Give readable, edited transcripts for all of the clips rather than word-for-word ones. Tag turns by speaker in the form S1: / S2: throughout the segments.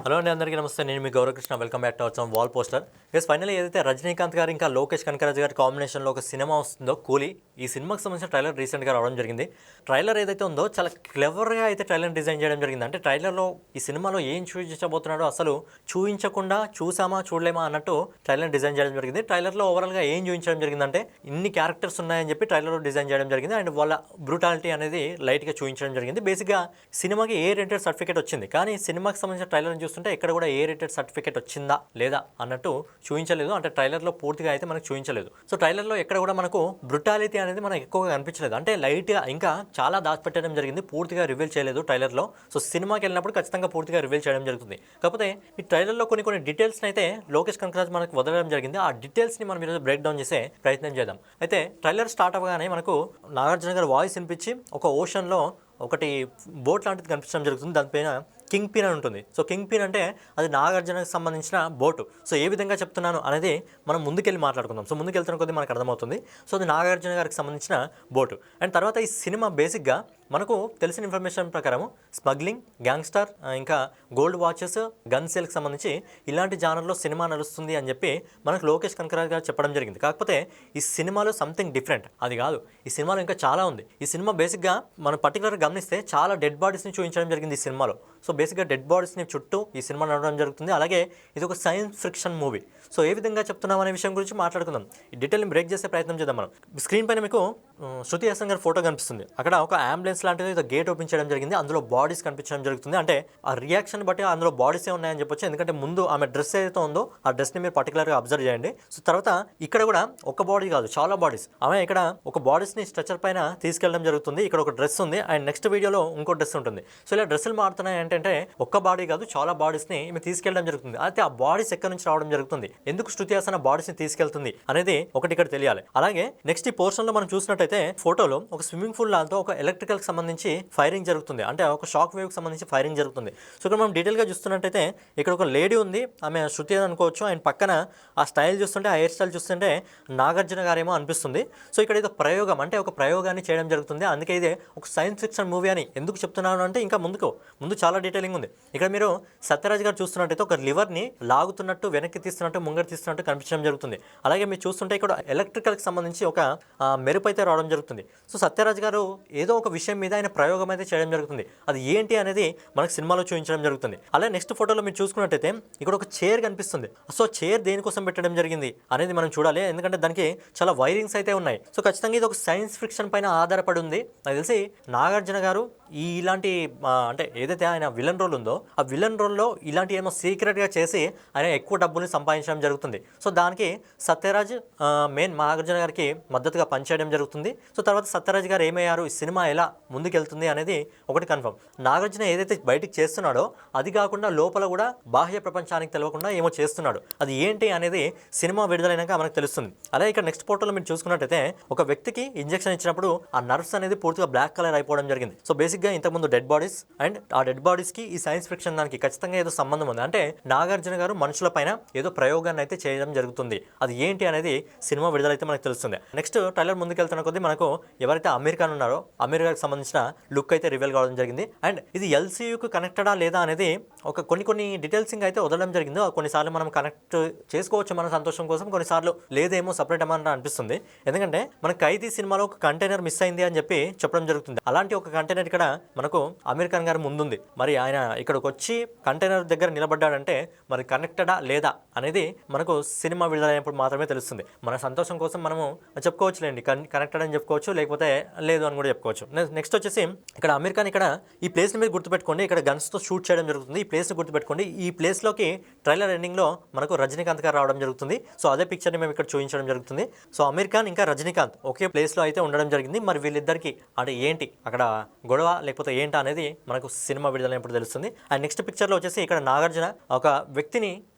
S1: Hello అండి, అందరికీ నమస్తే. నేను మీ Gauravakrishna. Welcome back to our channel wall poster. Finally ఏదైతే రజనీకాంత్ గారు ఇంకా లోకేష్ కనకరాజు గారి కాంబినేషన్లో ఒక సినిమా వస్తుందో కూలీ, ఈ సినిమాకి సంబంధించిన ట్రైలర్ రీసెంట్గా రావడం జరిగింది. ట్రైలర్ ఏదైతే ఉందో చాలా క్లెవర్గా అయితే ట్రైలర్ డిజైన్ చేయడం జరిగింది. అంటే ట్రైలర్లో ఈ సినిమాలో ఏం చూపించబోతున్నాడో అసలు చూపించకుండా చూసామా చూడలేమా అన్నట్టు ట్రైలర్ డిజైన్ చేయడం జరిగింది. ట్రైలర్లో ఓవరాల్గా ఏం చూపించడం జరిగిందంటే ఇన్ని క్యారెక్టర్స్ ఉన్నాయని చెప్పి ట్రైలర్లో డిజైన్ చేయడం జరిగింది. అండ్ వాళ్ళ బ్రూటాలిటీ అనేది లైట్గా చూపించడం జరిగింది. బేసిక్గా సినిమాకి ఏ రేటెడ్ సర్టిఫికేట్ వచ్చింది, కానీ సినిమాకి సంబంధించిన ట్రైలర్ చూస్తుంటే ఎక్కడ కూడా ఏ రేటెడ్ సర్టిఫికేట్ వచ్చిందా లేదా అన్నట్టు చూపించలేదు. అంటే ట్రైలర్లో పూర్తిగా అయితే మనకు చూపించలేదు. సో ట్రైలర్లో ఎక్కడ కూడా మనకు బ్రుటాలిటీ అనేది మనకు ఎక్కువగా కనిపించలేదు. అంటే లైట్గా ఇంకా చాలా దాచిపెట్టడం జరిగింది, పూర్తిగా రివీల్ చేయలేదు ట్రైలర్లో. సో సినిమాకి వెళ్ళినప్పుడు ఖచ్చితంగా పూర్తిగా రివీల్ చేయడం జరుగుతుంది. కాకపోతే ఈ ట్రైలర్లో కొన్ని డీటెయిల్స్ని అయితే లోకేష్ కనకరాజ్ మనకు వదలడం జరిగింది. ఆ డీటెయిల్స్ని మనం ఈరోజు బ్రేక్ డౌన్ చేసే ప్రయత్నం చేద్దాం. అయితే ట్రైలర్ స్టార్ట్ అవ్వగానే మనకు నాగార్జున గారి వాయిస్ వినిపించి ఒక ఓషన్లో ఒకటి బోట్ లాంటిది కనిపించడం జరుగుతుంది. దానిపైన కింగ్ పిన్ అని ఉంటుంది. సో కింగ్ పిన్ అంటే అది నాగార్జునకు సంబంధించిన బోటు. సో ఏ విధంగా చెప్తున్నాను అనేది మనం ముందుకెళ్ళి మాట్లాడుకుందాం. సో ముందుకెళ్తున్న కొద్దీ మనకు అర్థమవుతుంది. సో అది నాగార్జున గారికి సంబంధించిన బోటు. అండ్ తర్వాత ఈ సినిమా బేసిక్గా మనకు తెలిసిన ఇన్ఫర్మేషన్ ప్రకారం స్మగ్లింగ్, గ్యాంగ్స్టర్, ఇంకా గోల్డ్ వాచెస్, గన్ సేల్కి సంబంధించి ఇలాంటి జానర్లో సినిమా నడుస్తుంది అని చెప్పి మనకు లోకేష్ కనకరాజ్ గారు చెప్పడం జరిగింది. కాకపోతే ఈ సినిమాలో సంథింగ్ డిఫరెంట్. అది కాదు, ఈ సినిమాలో ఇంకా చాలా ఉంది. ఈ సినిమా బేసిక్గా మనం పర్టికులర్గా గమనిస్తే చాలా డెడ్ బాడీస్ని చూపించడం జరిగింది ఈ సినిమాలో. సో బేసిక్గా డెడ్ బాడీస్ని చుట్టూ ఈ సినిమా నడవడం జరుగుతుంది. అలాగే ఇది ఒక సైన్స్ ఫిక్షన్ మూవీ. సో ఏ విధంగా చెప్తున్నాం అనే విషయం గురించి మాట్లాడుకుందాం. ఈ డీటెయిల్ని బ్రేక్ చేసే ప్రయత్నం చేద్దాం. మనం స్క్రీన్ పైన మీకు శృతి హాసన్ గారి ఫోటో కనిపిస్తుంది. అక్కడ ఒక అంబులెన్స్ లాంటిది ఏదో గేట్ ఓపెన్ చేయడం జరిగింది. అందులో బాడీస్ కనిపించడం జరుగుతుంది. అంటే ఆ రియాక్షన్ బట్టి అందులో బాడీసే ఉన్నాయని చెప్పొచ్చు. ఎందుకంటే ముందు ఆమె డ్రెస్ ఏదైతే ఉందో ఆ డ్రెస్ని మీరు పర్టికులర్గా అబ్జర్వ్ చేయండి. సో తర్వాత ఇక్కడ కూడా ఒక బాడీ కాదు, చాలా బాడీస్. ఆమె ఇక్కడ ఒక బాడీస్ని స్ట్రెచర్ పైన తీసుకెళ్ళడం జరుగుతుంది. ఇక్కడ ఒక డ్రెస్ ఉంది అండ్ నెక్స్ట్ వీడియోలో ఇంకో డ్రెస్ ఉంటుంది. సో ఇలా డ్రెస్సులు మారుతున్నాయి ఏంటంటే ఒక్క బాడీ కాదు, చాలా బాడీస్ని ఈమె తీసుకెళ్ళడం జరుగుతుంది. అయితే ఆ బాడీస్ ఎక్కడి నుంచి రావడం జరుగుతుంది, ఎందుకు శృతి హాసన్ బాడీస్ని తీసుకెళ్తుంది అనేది ఒకటి ఇక్కడ తెలియాలి. అలాగే నెక్స్ట్ ఈ పోర్షన్లో మనం చూసినట్టయితే ఫోటోలో ఒక స్విమ్మింగ్ పూల్ లాంతో ఒక ఎలక్ట్రికల్కి సంబంధించి ఫైరింగ్ జరుగుతుంది. అంటే ఒక షాక్ వేవ్కి సంబంధించి ఫైరింగ్ జరుగుతుంది. సో ఇక్కడ మనం డీటెయిల్గా చూస్తున్నట్టయితే ఇక్కడ ఒక లేడీ ఉంది, ఆమె శృతి అనుకోవచ్చు. ఆయన పక్కన ఆ స్టైల్ చూస్తుంటే, ఆ హెయిర్ స్టైల్ చూస్తుంటే నాగార్జున గారేమో అనిపిస్తుంది. సో ఇక్కడ ఇది ప్రయోగం, అంటే ఒక ప్రయోగాన్ని చేయడం జరుగుతుంది. అందుకే ఇదే ఒక సైన్స్ ఫిక్షన్ మూవీ అని ఎందుకు చెప్తున్నాను అంటే ఇంకా ముందు చాలా డీటెయిలింగ్ ఉంది. ఇక్కడ మీరు సత్యరాజ్ గారు చూస్తున్నట్టయితే ఒక లివర్ని లాగుతున్నట్టు, వెనక్కి తీస్తున్నట్టు, ముంగర తీస్తున్నట్టు కనిపించడం జరుగుతుంది. అలాగే మీరు చూస్తుంటే ఇక్కడ ఎలక్ట్రికల్కి సంబంధించి ఒక మెరుపు అయితే రావడం జరుగుతుంది. సో సత్యరాజ్ గారు ఏదో ఒక విషయం మీద ఆయన ప్రయోగం అయితే చేయడం జరుగుతుంది. అది ఏంటి అనేది మనకు సినిమాలో చూపించడం జరుగుతుంది. అలాగే నెక్స్ట్ ఫోటోలో మీరు చూసుకున్నట్టయితే ఇక్కడ ఒక చైర్ కనిపిస్తుంది. సో చైర్ దేనికోసం పెట్టడం జరిగింది అనేది మనం చూడాలి, ఎందుకంటే దానికి చాలా వైరింగ్స్ అయితే ఉన్నాయి. సో ఖచ్చితంగా ఇది ఒక సైన్స్ ఫిక్షన్ పైన ఆధారపడి ఉంది. నాకు తెలిసి నాగార్జున గారు ఇలాంటి అంటే ఏదైతే ఆయన విలన్ రోల్ ఉందో ఆ విలన్ రోల్లో ఇలాంటి ఏమో సీక్రెట్గా చేసి ఆయన ఎక్కువ డబ్బుల్ని సంపాదించడం జరుగుతుంది. సో దానికి సత్యరాజ్ మెయిన్ నాగార్జున గారికి మద్దతుగా పనిచేయడం జరుగుతుంది. సో తర్వాత సత్యరాజ్ గారు ఏమయ్యారు, ఈ సినిమా ఎలా ముందుకెళ్తుంది అనేది ఒకటి కన్ఫర్మ్. నాగార్జున ఏదైతే బయటికి చేస్తున్నాడో అది కాకుండా లోపల కూడా బాహ్య ప్రపంచానికి తెలియకుండా ఏమో చేస్తున్నాడు. అది ఏంటి అనేది సినిమా విడుదలైనాక మనకు తెలుస్తుంది. అలాగే ఇక్కడ నెక్స్ట్ ఫోటోలో మీరు చూసుకున్నట్టయితే ఒక వ్యక్తికి ఇంజెక్షన్ ఇచ్చినప్పుడు ఆ నర్వ్స్ అనేది పూర్తిగా బ్లాక్ కలర్ అయిపోవడం జరిగింది. సో బేసిక్గా ఇంతకుముందు డెడ్ బాడీస్ అండ్ ఆ డెడ్ బాడీస్కి ఈ సైన్స్ ఫిక్షన్ దానికి ఖచ్చితంగా ఏదో సంబంధం ఉంది. అంటే నాగార్జున గారు మనుషుల పైన ఏదో ప్రయోగాన్ని అయితే చేయడం జరుగుతుంది. అది ఏంటి అనేది సినిమా విడుదలైతే మనకు తెలుస్తుంది. నెక్స్ట్ ట్రైలర్ ముందుకెళ్తున్న కొద్దీ మనకు ఎవరైతే అమీర్ ఖాన్ ఉన్నారో అమీర్ గారికి సంబంధించిన లుక్ అయితే రివీల్ కావడం జరిగింది. అండ్ ఇది ఎల్సీయూకి కనెక్టెడా లేదా అనేది ఒక కొన్ని డీటెయిల్సింగ్ అయితే వదలడం జరిగింది. కొన్నిసార్లు మనం కనెక్ట్ చేసుకోవచ్చు మన సంతోషం కోసం, కొన్నిసార్లు లేదేమో సపరేట్ అమౌంట్ అనిపిస్తుంది. ఎందుకంటే మన ఖైదీ సినిమాలో ఒక కంటైనర్ మిస్ అయింది అని చెప్పి చెప్పడం జరుగుతుంది. అలాంటి ఒక కంటైనర్ ఇక్కడ మనకు అమీర్ ఖాన్ గారు ముందుంది. మరి ఆయన ఇక్కడికి వచ్చి కంటైనర్ దగ్గర నిలబడ్డాడంటే మరి కనెక్టెడా లేదా అనేది మనకు సినిమా విడుదలైనప్పుడు మాత్రమే తెలుస్తుంది. మన సంతోషం కోసం మనము చెప్పుకోవచ్చులేండి, కనెక్టెడ్ అని చెప్పుకోవచ్చు, లేకపోతే లేదు అని కూడా చెప్పుకోవచ్చు. నెక్స్ట్ వచ్చేసి ఇక్కడ అమీర్ ఖాన్ ఇక్కడ ఈ ప్లేస్ని మీరు గుర్తుపెట్టుకోండి. ఇక్కడ గన్స్తో షూట్ చేయడం జరుగుతుంది. ఈ ప్లేస్ని గుర్తుపెట్టుకోండి. ఈ ప్లేస్లోకి ట్రైలర్ ఎండింగ్లో మనకు రజనీకాంత్ గారు రావడం జరుగుతుంది. సో అదే పిక్చర్ని మేము ఇక్కడ చూపించడం జరుగుతుంది. సో అమీర్ ఖాన్ ఇంకా రజనీకాంత్ ఒకే ప్లేస్లో అయితే ఉండడం జరిగింది. మరి వీళ్ళిద్దరికి అంటే ఏంటి అక్కడ గొడవ లేకపోతే ఏంటా అనేది మనకు సినిమా విడుదలైనప్పుడు తెలుస్తుంది. అండ్ నెక్స్ట్ పిక్చర్లో వచ్చేసి ఇక్కడ నాగార్జున ఒక వ్యక్తిని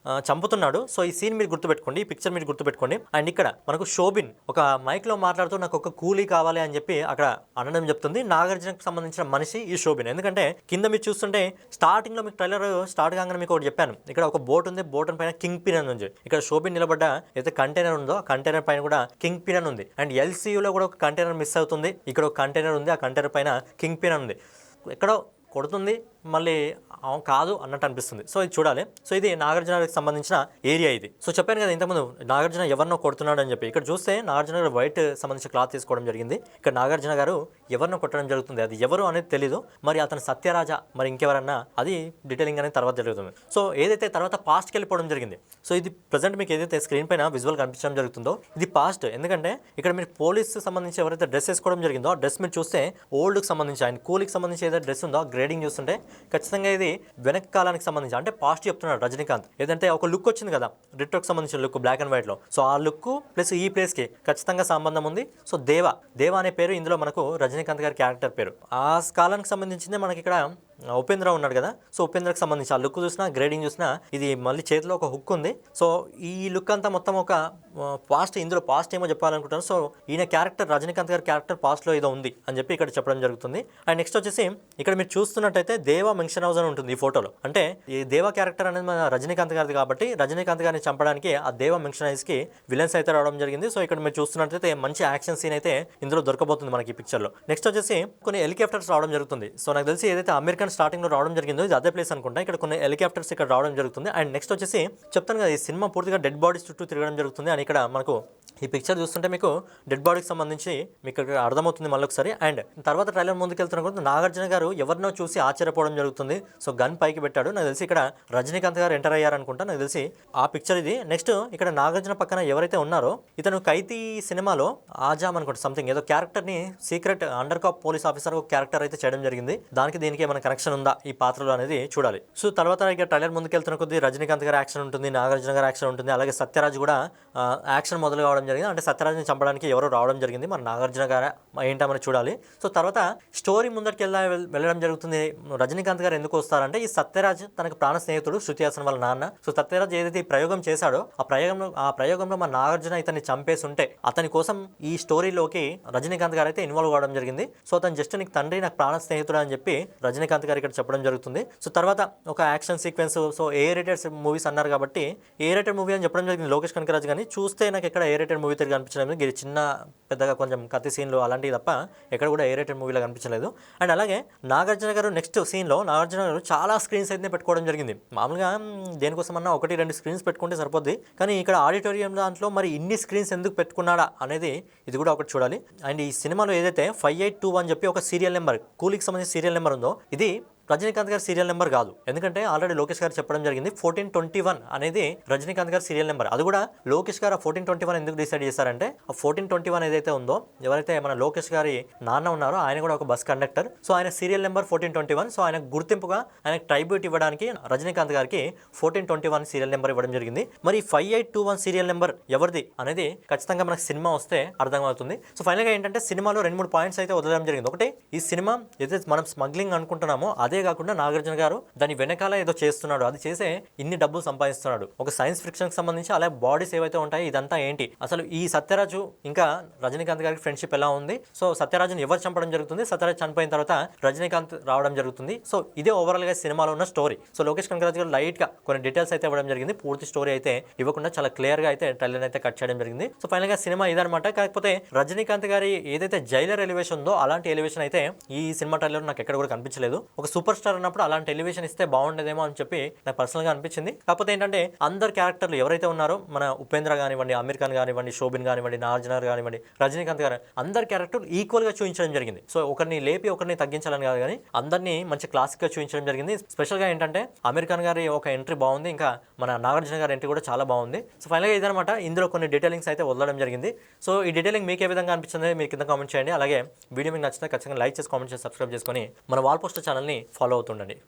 S1: చంపుతున్నాడు. సో ఈ సీన్ మీరు గుర్తుపెట్టుకోండి, ఈ పిక్చర్ మీరు గుర్తుపెట్టుకోండి. అండ్ ఇక్కడ మనకు శోభిన్ ఒక మైక్లో మాట్లాడుతూ నాకు ఒక కూలీ కావాలి అని చెప్పి అక్కడ అనడం చెప్తుంది. నాగార్జునకు సంబంధించిన మనిషి ఈ శోభిన్. ఎందుకంటే కింద మీరు చూస్తుంటే స్టార్టింగ్లో మీకు ట్రైలర్ స్టార్ట్ కాగానే మీకు ఒకటి చెప్పాను, ఇక్కడ ఒక బోట్ ఉంది, బోట్ పైన కింగ్ పిన్ అని ఉంది. ఇక్కడ శోభిన్ నిలబడ్డ ఏదైతే కంటైనర్ ఉందో ఆ కంటైనర్ పైన కూడా కింగ్ పిన్ అని ఉంది. అండ్ ఎల్సీయూలో కూడా ఒక కంటైనర్ మిస్ అవుతుంది. ఇక్కడ ఒక కంటైనర్ ఉంది, ఆ కంటైనర్ పైన కింగ్ పిన్ అని ఉంది. ఎక్కడో కొడుతుంది, మళ్ళీ కాదు అన్నట్టు అనిపిస్తుంది. సో ఇది చూడాలి. సో ఇది నాగార్జునకి సంబంధించిన ఏరియా ఇది. సో చెప్పాను కదా ఇంతకుముందు నాగార్జున ఎవరినో కొడుతున్నాడు అని చెప్పి. ఇక్కడ చూస్తే నాగార్జున గారు వైట్ సంబంధించిన క్లాత్ తీసుకోవడం జరిగింది. ఇక్కడ నాగార్జున గారు ఎవరినో కొట్టడం జరుగుతుంది. అది ఎవరు అనేది తెలీదు. మరి అతను సత్యరాజ మరి ఇంకెవరన్నా అది డీటెయిలింగ్ అనేది తర్వాత జరుగుతుంది. సో ఏదైతే తర్వాత పాస్ట్కి వెళ్ళిపోవడం జరిగింది. సో ఇది ప్రజెంట్ మీకు ఏదైతే స్క్రీన్ పైన విజువల్ కనిపించడం జరుగుతుందో ఇది పాస్ట్. ఎందుకంటే ఇక్కడ మీరు పోలీస్ సంబంధించి ఎవరైతే డ్రెస్ వేసుకోవడం జరిగిందో ఆ డ్రెస్ మీరు చూస్తే ఓల్డ్కి సంబంధించి ఆయన కూలీకి సంబంధించి ఏదైతే డ్రెస్ ఉందో గ్రేడింగ్ చూస్తుంటే ఖచ్చితంగా ఇది వెనక కాలానికి సంబంధించి అంటే పాస్ట్ చెప్తున్నాడు రజనీకాంత్. ఏదంటే ఒక లుక్ వచ్చింది కదా రిట్రోకి సంబంధించిన లుక్ బ్లాక్ అండ్ వైట్లో. సో ఆ లుక్ ప్లస్ ఈ ప్లేస్కి ఖచ్చితంగా సంబంధం ఉంది. సో దేవ అనే పేరు ఇందులో మనకు రజనీకాంత్ గారి క్యారెక్టర్ పేరు. ఆ కాలానికి సంబంధించిందే మనకి ఇక్కడ ఉపేంద్ర ఉన్నాడు కదా. సో ఉపేంద్రకి సంబంధించి ఆ లుక్ చూసినా గ్రేడింగ్ చూసినా ఇది మళ్ళీ చేతిలో ఒక హుక్ ఉంది. సో ఈ లుక్ అంతా మొత్తం ఒక పాస్ట్, ఇందులో పాస్ట్ ఏమో చెప్పాలనుకుంటాను. సో ఈయన క్యారెక్టర్ రజనీకాంత్ గారి క్యారెక్టర్ పాస్ట్లో ఏదో ఉంది అని చెప్పి ఇక్కడ చెప్పడం జరుగుతుంది. అండ్ నెక్స్ట్ వచ్చేసి ఇక్కడ మీరు చూస్తున్నట్టయితే దేవా మెన్షన్ హౌస్ అని ఉంటుంది ఈ ఫోటోలో. అంటే ఈ దేవా క్యారెక్టర్ అనేది మన రజనీకాంత్ గారిది కాబట్టి రజనీకాంత్ గారిని చంపడానికి ఆ దేవా మెన్షన్ హౌస్కి విలన్స్ అయితే రావడం జరిగింది. సో ఇక్కడ మీరు చూస్తున్నట్టయితే మంచి యాక్షన్ సీన్ అయితే ఇందులో దొరకబోతుంది మనకి ఈ పిక్చర్లో. నెక్స్ట్ వచ్చేసి కొన్ని హెలికాప్టర్స్ రావడం జరుగుతుంది. సో నాకు తెలిసి ఏదైతే అమెరికన్ స్టార్టింగ్ లో రావడం జరిగిందో ఇది అదే ప్లేస్ అనుకుంటా. ఇక్కడ కొన్ని హెలికాప్టర్స్ ఇక్కడ రావడం జరుగుతుంది. అండ్ నెక్స్ట్ వచ్చేసి చెప్తాను కదా ఈ సినిమా పూర్తిగా డెడ్ బాడీస్ చుట్టూ తిరగడం జరుగుతుంది. అని ఇక్కడ మనకు ఈ పిక్చర్ చూస్తుంటే మీకు డెడ్ బాడీకి సంబంధించి మీకు ఇక్కడ అర్థమవుతుంది మళ్ళీ ఒకసారి. అండ్ తర్వాత ట్రైలర్ ముందుకు వెళ్తున్న నాగార్జున గారు ఎవరినో చూసి ఆశ్చర్యపోవడం జరుగుతుంది. సో గన్ పైకి పెట్టాడు. నాకు తెలిసి ఇక్కడ రజనీకాంత్ గారు ఎంటర్ అయ్యారనుకుంటా నాకు తెలిసి ఆ పిక్చర్ ఇది. నెక్స్ట్ ఇక్కడ నాగార్జున పక్కన ఎవరైతే ఉన్నారో ఇతను ఖైదీ సినిమాలో ఆజామ్ అనుకుంటా సంథింగ్ ఏదో క్యారెక్టర్ని secret under cop police officer ఒక క్యారెక్టర్ అయితే చేయడం జరిగింది. దానికి దీనికి ఏమైనా కనెక్షన్ ఉందా ఈ పాత్రలో అనేది చూడాలి. సో తర్వాత ఇక ట్రైలర్ ముందుకు వెళ్తున్న కొద్ది రజనీకాంత్ గారి యాక్షన్ ఉంటుంది, నాగార్జున గారి యాక్షన్ ఉంటుంది, అలాగే సత్యరాజ్ కూడా యాక్షన్ మొదలు కావడం జరిగింది. అంటే సత్యరాజ్ని చంపడానికి ఎవరో రావడం జరిగింది. మరి నాగార్జున గారు ఏంటమని చూడాలి. సో తర్వాత స్టోరీ ముందరికి వెళ్ళడం జరుగుతుంది. రజనీకాంత్ గారు ఎందుకు వస్తారంటే ఈ సత్యరాజ్ తనకు ప్రాణ స్నేహితుడు శృతి హాసన్ వాళ్ళ నాన్న. సో సత్యరాజ్ ఏదైతే ఈ ప్రయోగం చేశాడో ఆ ప్రయోగంలో మన నాగార్జున ఇతన్ని చంపేసి ఉంటే అతని కోసం ఈ స్టోరీలోకి రజనీకాంత్ గారు అయితే ఇన్వాల్వ్ కావడం జరిగింది. సో అతను జస్ట్ నీకు తండ్రి నాకు ప్రాణ స్నేహితుడు అని చెప్పి రజనీకాంత్ గారు ఇక్కడ చెప్పడం జరుగుతుంది. సో తర్వాత ఒక action sequence. So A rated movies అన్నారు కాబట్టి ఏ రేటెడ్ మూవీ అని చెప్పడం జరిగింది లోకేష్ కనకరాజ్. కానీ చూస్తే నాకు ఎక్కడ ఏ రేటెడ్ మూవీ తిరిగి అనిపించలేదు. చిన్న పెద్దగా కొంచెం కత్తి సీన్లు అలాంటివి తప్ప ఎక్కడ కూడా ఏ రేటెడ్ మూవీలో కనిపించలేదు. అండ్ అలాగే నాగార్జున గారు నెక్స్ట్ సీన్లో నాగార్జున గారు చాలా స్క్రీన్స్ అయితే పెట్టుకోవడం జరిగింది. మామూలుగా దేనికోసమన్నా 1-2 స్క్రీన్స్ పెట్టుకుంటే సరిపోద్ది. కానీ ఇక్కడ ఆడిటోరియం దాంట్లో మరి ఇన్ని స్క్రీన్స్ ఎందుకు పెట్టుకున్నాడా అనేది ఇది కూడా ఒకటి చూడాలి. అండ్ ఈ సినిమాలో ఏదైతే 5821 అని చెప్పి ఒక సీరియల్ నెంబర్ కూలీకి సంబంధించిన సీరియల్ నెంబర్ ఉందో ఇది రజనీకాంత్ గారి సీరియల్ నెంబర్ కాదు. ఎందుకంటే ఆల్రెడీ లోకేష్ గారు చెప్పడం జరిగింది 1421 అనేది రజనీకాంత్ గారి సీరియల్ నెంబర్. అది కూడా లోకేష్ గారు 1421 ఎందుకు డిసైడ్ చేశారంటే ఆ 1421 ఏదైతే ఉందో ఎవరైతే మన లోకేష్ గారి నాన్న ఉన్నారో ఆయన కూడా ఒక బస్ కండక్టర్. సో ఆయన సీరియల్ నెంబర్ 1421. సో ఆయన గుర్తింపుగా ఆయనకు ట్రైబ్యూట్ ఇవ్వడానికి రజనీకాంత్ గారికి 1421 సీరియల్ నెంబర్ ఇవ్వడం జరిగింది. మరి 5821 సీరియల్ నెంబర్ ఎవరిది అనేది ఖచ్చితంగా మనకు సినిమా వస్తే అర్థమవుతుంది. సో ఫైనల్గా ఏంటంటే సినిమాలో 2-3 పాయింట్స్ అయితే వదలడం జరిగింది. ఒకటి ఈ సినిమా ఏదైతే మనం స్మగ్లింగ్ అనుకుంటున్నామో అదే కాకుండా నాగార్జున గారు దాని వెనకాల ఏదో చేస్తున్నాడు, అది చేసే ఇన్ని డబ్బులు సంపాదిస్తున్నాడు. ఒక సైన్స్ ఫిక్షన్ కి సంబంధించి అలాగే బాడీస్ ఏవైతే ఉంటాయి ఇదంతా ఏంటి, అసలు ఈ సత్యరాజు ఇంకా రజనీకాంత్ గారికి ఫ్రెండ్షిప్ ఎలా ఉంది, సో సత్యరాజుని ఎవరు చంపడం జరుగుతుంది, సత్యరాజ్ చనిపోయిన తర్వాత రజనీకాంత్ రావడం జరుగుతుంది. సో ఇదే ఓవరాల్ గా సినిమాలో ఉన్న స్టోరీ. సో లోకేష్ కనకరాజ్ గారు లైట్ గా కొన్ని డీటెయిల్స్ అయితే ఇవ్వడం జరిగింది. పూర్తి స్టోరీ అయితే ఇవ్వకుండా చాలా క్లియర్ గా అయితే ట్రైలర్ అయితే కట్ చేయడం జరిగింది. సో ఫైనల్ గా సినిమా ఇదనమాట. కాకపోతే రజనీకాంత్ గారి ఏదైతే జైలర్ ఎలివేషన్ ఉందో అలాంటి ఎలివేషన్ అయితే ఈ సినిమా ట్రైలర్ నాకు ఎక్కడ కూడా కనిపించలేదు. ఒక సూపర్ స్టార్ అన్నప్పుడు అలాంటి ఎలివేషన్ ఇస్తే బాగుండేదేమో అని చెప్పి నాకు పర్సనల్ గా అనిపించింది. కాకపోతే ఏంటంటే అందరు క్యారెక్టర్లు ఎవరైతే ఉన్నారో మన ఉపేంద్ర కానివ్వండి, అమీర్ ఖాన్ కానివ్వండి, శోభిన్ కానివ్వండి, నాగార్జున కానివ్వండి, రజనీకాంత్ గారు అందరు క్యారెక్టర్లు ఈక్వల్ గా చూపించడం జరిగింది. సో ఒకరిని లేపి ఒకరిని తగ్గించాలని కాదు కానీ అందరినీ మంచి క్లాసిక్ గా చూపించడం జరిగింది. స్పెషల్ గా ఏంటంటే అమీర్ ఖాన్ గారి ఒక ఎంట్రీ బాగుంది, ఇంకా మన నాగార్జున గారి ఎంట్రీ కూడా చాలా బాగుంది. సో ఫైనల్ గా ఇదనమాట. ఇందులో కొన్ని డీటెయిలింగ్స్ అయితే వదలడం జరిగింది. సో ఈ డీటెయిలింగ్ మీకు ఏ విధంగా అనిపించింది మీరు కింద కామెంట్ చేయండి. అలాగే వీడియో మీకు నచ్చితే ఖచ్చితంగా లైక్ చేసి కామెంట్ చేసి సబ్స్క్రైబ్ చేసుకొని మన వాల్ పోస్టర్ ఛానల్ని ఫాలో అవుతుండండి.